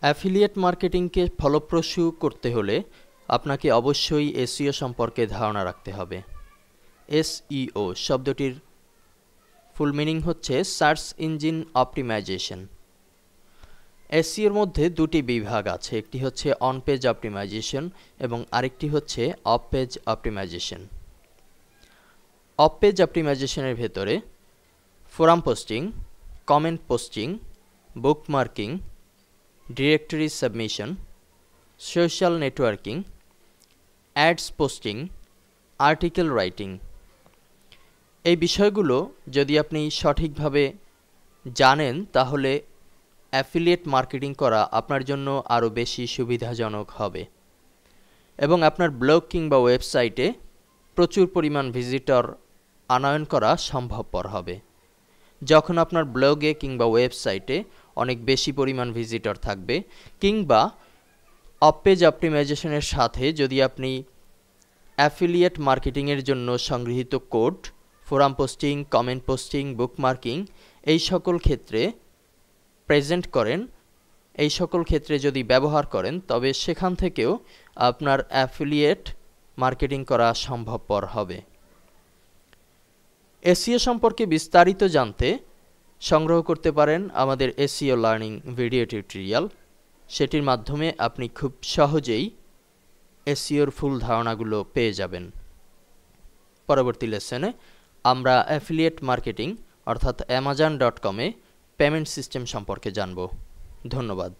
Affiliate মার্কেটিংকে ফলপ্রসূ করতে হলে আপনাকে অবশ্যই এসইও সম্পর্কে ধারণা রাখতে হবে। এসইও শব্দটির ফুল মিনিং হচ্ছে সার্চ ইঞ্জিন অপটিমাইজেশন। এসইওর মধ্যে দুটি বিভাগ আছে, একটি হচ্ছে অন পেজ অপটিমাইজেশন এবং আরেকটি হচ্ছে off page optimization. Off page অপটিমাইজেশনের ভেতরে forum posting, comment posting, bookmarking, directory submission, social networking, ads posting, article writing, এই বিষয়গুলো যদি আপনি সঠিকভাবে জানেন তাহলে অ্যাফিলিয়েট মার্কেটিং করা আপনার জন্য আরও বেশি সুবিধাজনক হবে এবং আপনার ব্লগ কিংবা ওয়েবসাইটে প্রচুর পরিমাণ ভিজিটর আনয়ন করা সম্ভবপর হবে। যখন আপনার ব্লগে কিংবা ওয়েবসাইটে অনেক বেশি পরিমাণ ভিজিটর থাকবে কিংবা অফ পেজ অপটিমাইজেশনের সাথে যদি আপনি অ্যাফিলিয়েট মার্কেটিংয়ের জন্য সংগৃহীত code, forum posting, comment posting, bookmarking এই সকল ক্ষেত্রে প্রেজেন্ট করেন, এই সকল ক্ষেত্রে যদি ব্যবহার করেন তবে সেখান থেকেও আপনার অ্যাফিলিয়েট মার্কেটিং করা সম্ভবপর হবে। এসইও সম্পর্কে বিস্তারিত জানতে সংগ্রহ করতে পারেন আমাদের এসইও লার্নিং ভিডিও টিউটোরিয়াল। সেটির মাধ্যমে আপনি খুব সহজেই এসইওর ফুল ধারণাগুলো পেয়ে যাবেন। পরবর্তী লেসনে আমরা অ্যাফিলিয়েট মার্কেটিং অর্থাৎ Amazon.com-এ পেমেন্ট সিস্টেম সম্পর্কে জানব। ধন্যবাদ।